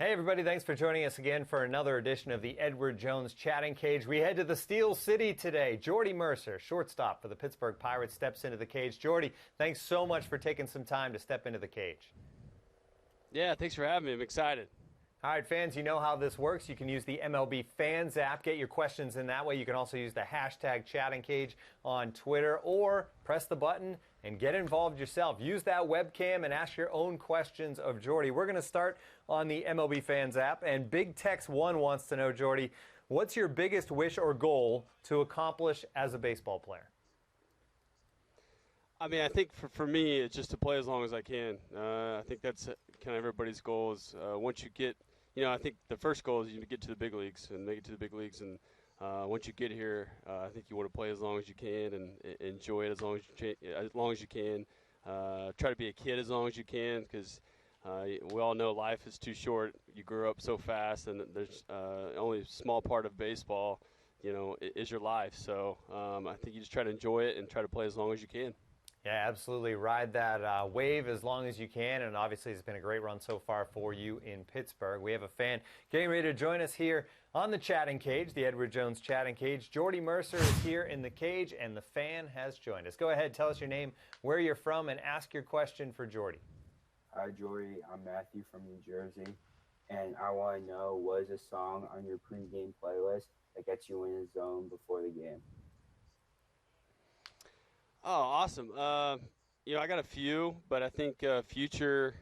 Hey everybody, thanks for joining us again for another edition of the Edward Jones Chatting Cage. We head to the Steel City today. Jordy Mercer, shortstop for the Pittsburgh Pirates, steps into the cage. Jordy, thanks so much for taking some time to step into the cage. Yeah, thanks for having me. I'm excited. All right, fans, you know how this works. You can use the MLB Fans app. Get your questions in that way. You can also use the hashtag Chatting Cage on Twitter, or press the button and get involved yourself. Use that webcam and ask your own questions of Jordy. We're going to start on the MLB Fans app. And Big Tex 1 wants to know, Jordy, what's your biggest wish or goal to accomplish as a baseball player? I mean, I think for me, it's just to play as long as I can. I think that's kind of everybody's goal is once you get, I think the first goal is you to get to the big leagues and make it to the big leagues. And once you get here, I think you want to play as long as you can and enjoy it as long as you can. Try to be a kid as long as you can, because we all know life is too short. You grow up so fast, and there's only a small part of baseball, is your life. So I think you just try to enjoy it and try to play as long as you can. Yeah, absolutely. Ride that wave as long as you can, and obviously it's been a great run so far for you in Pittsburgh. We have a fan getting ready to join us here on the Chatting Cage, the Edward Jones Chatting Cage. Jordy Mercer is here in the cage, and the fan has joined us. Go ahead, tell us your name, where you're from, and ask your question for Jordy. Hi, Jordy. I'm Matthew from New Jersey, and I want to know, what is a song on your pregame playlist that gets you in the zone before the game? Oh, awesome. I got a few, but I think Future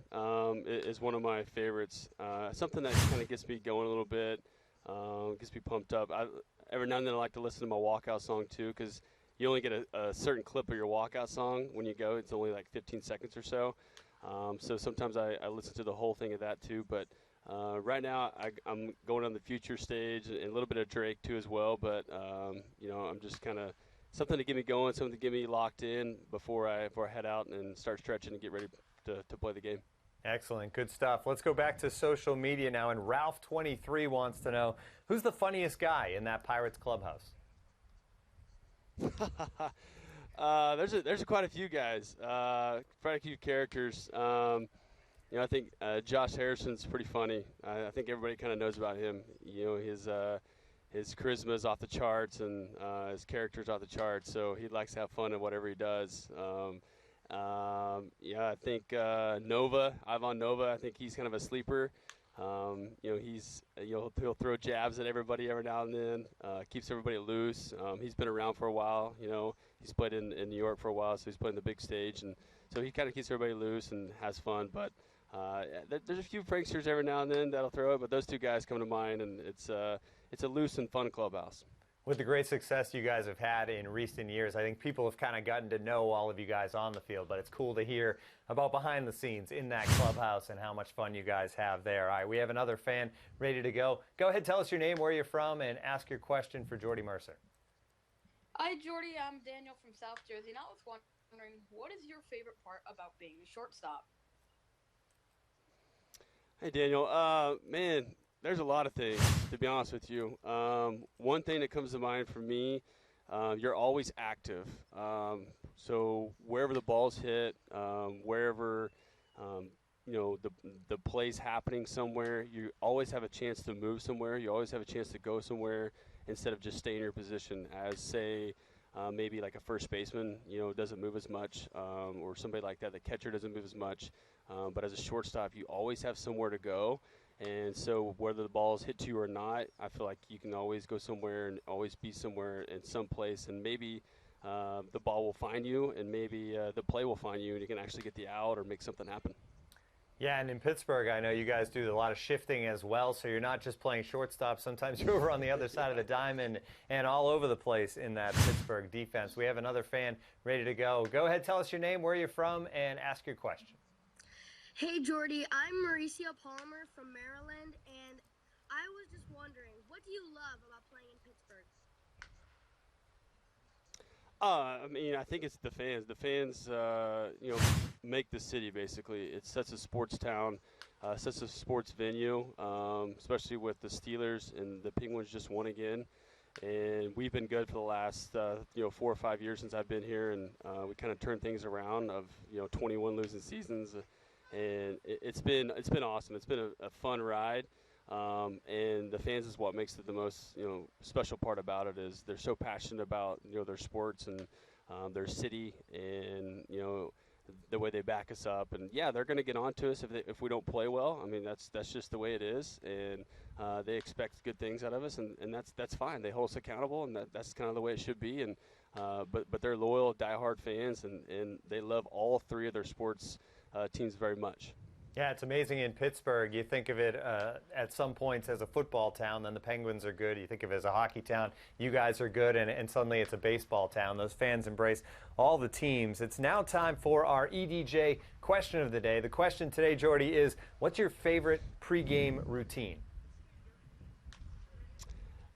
is one of my favorites. Something that kind of gets me going a little bit, gets me pumped up. Every now and then I like to listen to my walkout song too, because you only get a certain clip of your walkout song when you go. It's only like 15 seconds or so. So sometimes I listen to the whole thing of that too. But right now I'm going on the Future stage and a little bit of Drake too as well. But, I'm just kind of something to get me going, something to get me locked in before I head out and start stretching and get ready to play the game. Excellent. Good stuff. Let's go back to social media now. And Ralph23 wants to know, who's the funniest guy in that Pirates clubhouse? There's quite a few guys, quite a few characters. I think Josh Harrison's pretty funny. I think everybody kind of knows about him. His charisma is off the charts, and his character's off the charts, so he likes to have fun in whatever he does. I think Ivan Nova, I think he's kind of a sleeper. He'll throw jabs at everybody every now and then, keeps everybody loose. He's been around for a while. He's played in New York for a while, so he's playing the big stage, and so he kind of keeps everybody loose and has fun. But there's a few pranksters every now and then that'll throw it, but those two guys come to mind, and it's a loose and fun clubhouse. With the great success you guys have had in recent years, I think people have kind of gotten to know all of you guys on the field, but it's cool to hear about behind the scenes in that clubhouse and how much fun you guys have there. All right, we have another fan ready to go. Go ahead, tell us your name, where you're from, and ask your question for Jordy Mercer. Hi, Jordy. I'm Daniel from South Jersey, and I was wondering, what is your favorite part about being a shortstop? Hey, Daniel. Man, there's a lot of things, to be honest with you. One thing that comes to mind for me, you're always active. So wherever the ball's hit, wherever the play's happening somewhere, you always have a chance to move somewhere. You always have a chance to go somewhere instead of just stay in your position. As say, maybe like a first baseman, doesn't move as much, or somebody like that. The catcher doesn't move as much. But as a shortstop, you always have somewhere to go. And so whether the ball's hit to you or not, I feel like you can always go somewhere and always be somewhere in some place. And maybe the ball will find you, and maybe the play will find you, and you can actually get the out or make something happen. Yeah, and in Pittsburgh, I know you guys do a lot of shifting as well, so you're not just playing shortstop. Sometimes you're over on the other side of the diamond and all over the place in that Pittsburgh defense. We have another fan ready to go. Go ahead, tell us your name, where you're from, and ask your question. Hey, Jordy. I'm Mauricio Palmer from Maryland, and I was just wondering, what do you love about playing in Pittsburgh? I think it's the fans. The fans, make the city, basically. It's such a sports town, such a sports venue, especially with the Steelers, and the Penguins just won again. And we've been good for the last, 4 or 5 years since I've been here, and we kind of turned things around of, 21 losing seasons. and it's been awesome. It's been a fun ride. And the fans is what makes it the most, special part about it is they're so passionate about, their sports and their city and, the way they back us up. And, yeah, they're going to get on to us if we don't play well. I mean, that's just the way it is. And they expect good things out of us, and that's fine. They hold us accountable, and that's kind of the way it should be. And but they're loyal, diehard fans, and they love all three of their sports teams very much. Yeah, it's amazing in Pittsburgh. You think of it at some points as a football town, then the Penguins are good. You think of it as a hockey town, you guys are good, and suddenly it's a baseball town. Those fans embrace all the teams. It's now time for our EDJ question of the day. The question today, Jordy, is what's your favorite pregame routine?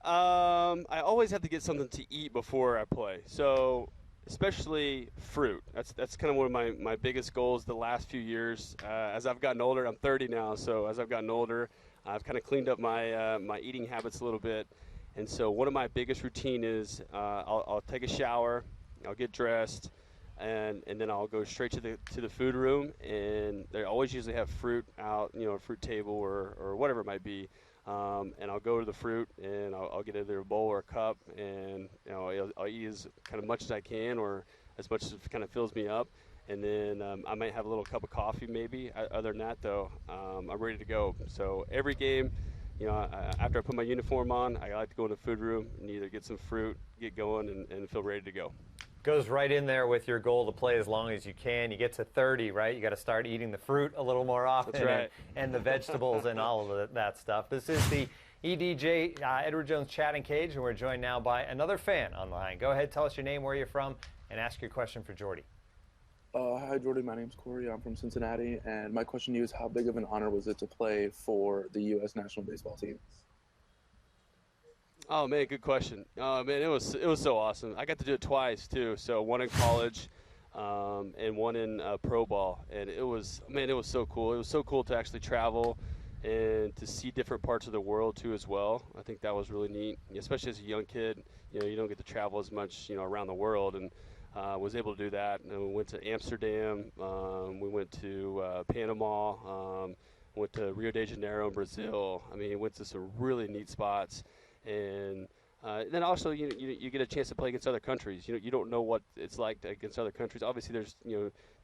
I always have to get something to eat before I play. So especially fruit. That's kind of one of my biggest goals the last few years. As I've gotten older, I'm 30 now, so as I've gotten older, I've kind of cleaned up my my eating habits a little bit. And so one of my biggest routine is I'll take a shower, I'll get dressed, and then I'll go straight to the food room, and they always usually have fruit out, a fruit table or whatever it might be. And I'll go to the fruit, and I'll get either a bowl or a cup, and I'll eat as kind of much as I can, or as much as it kind of fills me up. And then I might have a little cup of coffee maybe. Other than that, though, I'm ready to go. So every game, after I put my uniform on, I like to go in the food room and either get some fruit, get going, and feel ready to go. Goes right in there with your goal to play as long as you can. You get to 30, right? You got to start eating the fruit a little more often. That's right. and the vegetables and all of that stuff. This is the EDJ Edward Jones Chatting Cage, and we're joined now by another fan online. Go ahead, tell us your name, where you're from, and ask your question for Jordy. Hi, Jordy. My name's Corey. I'm from Cincinnati, and my question to you is how big of an honor was it to play for the U.S. national baseball team? Oh man, good question. Man, it was so awesome. I got to do it twice too. So one in college, and one in pro ball, and it was so cool. It was so cool to actually travel and to see different parts of the world too as well. I think that was really neat, especially as a young kid. You don't get to travel as much, around the world, and was able to do that. And we went to Amsterdam. We went to Panama. Went to Rio de Janeiro in Brazil. I mean, went to some really neat spots. And then also, you get a chance to play against other countries. You don't know what it's like against other countries. Obviously, there's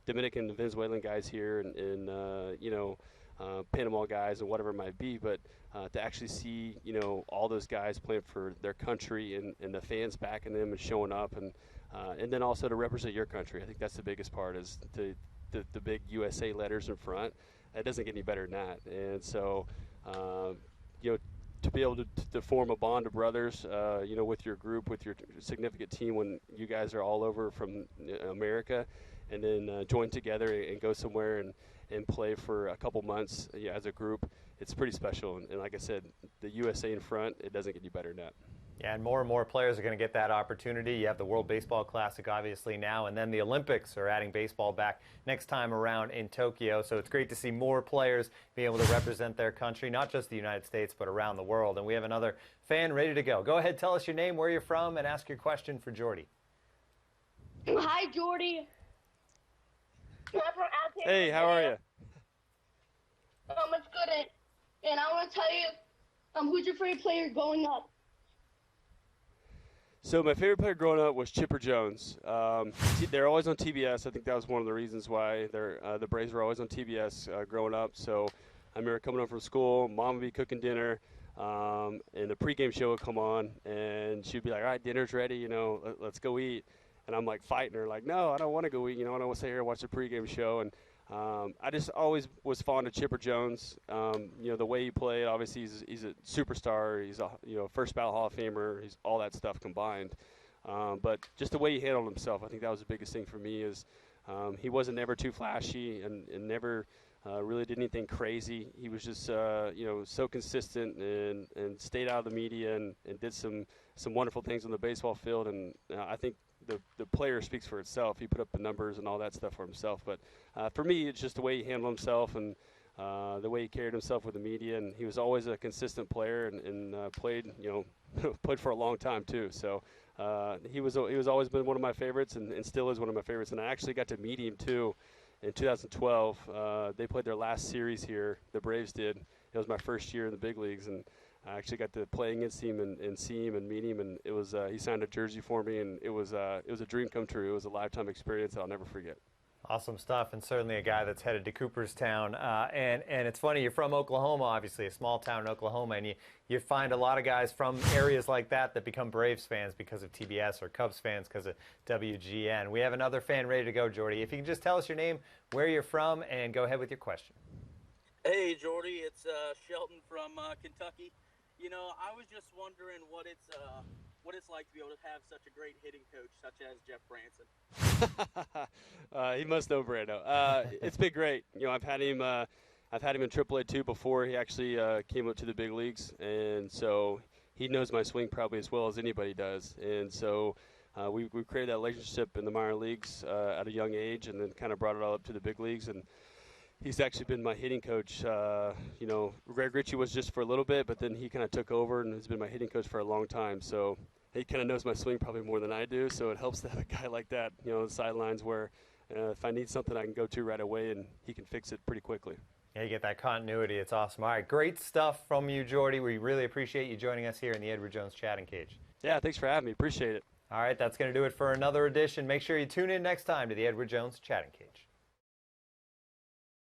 Dominican and Venezuelan guys here, and Panama guys and whatever it might be. But to actually see all those guys playing for their country and the fans backing them and showing up, and then also to represent your country. I think that's the biggest part is the big USA letters in front. It doesn't get any better than that. And so to be able to form a bond of brothers, with your group, with your significant team when you guys are all over from America, and then join together and go somewhere and play for a couple months as a group, it's pretty special. And like I said, the USA in front, it doesn't get any better than that. Yeah, and more players are going to get that opportunity. You have the World Baseball Classic, obviously, now, and then the Olympics are adding baseball back next time around in Tokyo. So it's great to see more players be able to represent their country, not just the United States, but around the world. And we have another fan ready to go. Go ahead, tell us your name, where you're from, and ask your question for Jordy. Hi, Jordy. Hey, how are you? It's good. And I want to tell you, who's your favorite player growing up? So my favorite player growing up was Chipper Jones. They're always on TBS. I think that was one of the reasons why the Braves were always on TBS growing up. So I remember coming home from school, Mom would be cooking dinner, and the pregame show would come on, and she'd be like, "All right, dinner's ready. Let's go eat." And I'm like fighting her, like, "No, I don't want to go eat. I want to stay here and watch the pregame show." And I just always was fond of Chipper Jones. The way he played, obviously he's a superstar. He's a first ballot Hall of Famer. He's all that stuff combined. But just the way he handled himself, I think that was the biggest thing for me. Is he wasn't never too flashy and never really did anything crazy. He was just so consistent and stayed out of the media and did some wonderful things on the baseball field. And I think the player speaks for itself. He put up the numbers and all that stuff for himself. But for me, it's just the way he handled himself and the way he carried himself with the media. And he was always a consistent player and played played for a long time too. So he was always been one of my favorites and still is one of my favorites. And I actually got to meet him too in 2012, they played their last series here. The Braves did. It was my first year in the big leagues, and I actually got to play against him and see him and meet him. And it was he signed a jersey for me, and it was a dream come true. It was a lifetime experience that I'll never forget. Awesome stuff, and certainly a guy that's headed to Cooperstown. And it's funny, you're from Oklahoma, obviously, a small town in Oklahoma, and you find a lot of guys from areas like that become Braves fans because of TBS or Cubs fans because of WGN. We have another fan ready to go, Jordy. If you can just tell us your name, where you're from, and go ahead with your question. Hey, Jordy, it's Shelton from Kentucky. You know, I was just wondering what it's like to be able to have such a great hitting coach such as Jeff Branson. He must know Brando. It's been great. You know, I've had him in AAA too before he actually came up to the big leagues, and so he knows my swing probably as well as anybody does. And so we created that relationship in the minor leagues at a young age, and then kind of brought it all up to the big leagues. And he's actually been my hitting coach. You know, Greg Ritchie was just for a little bit, but then he kind of took over and has been my hitting coach for a long time. So he kind of knows my swing probably more than I do. So it helps to have a guy like that, you know, on the sidelines where if I need something, I can go to right away and he can fix it pretty quickly. Yeah, you get that continuity. It's awesome. All right, great stuff from you, Jordy. We really appreciate you joining us here in the Edward Jones Chatting Cage. Yeah, thanks for having me. Appreciate it. All right, that's going to do it for another edition. Make sure you tune in next time to the Edward Jones Chatting Cage.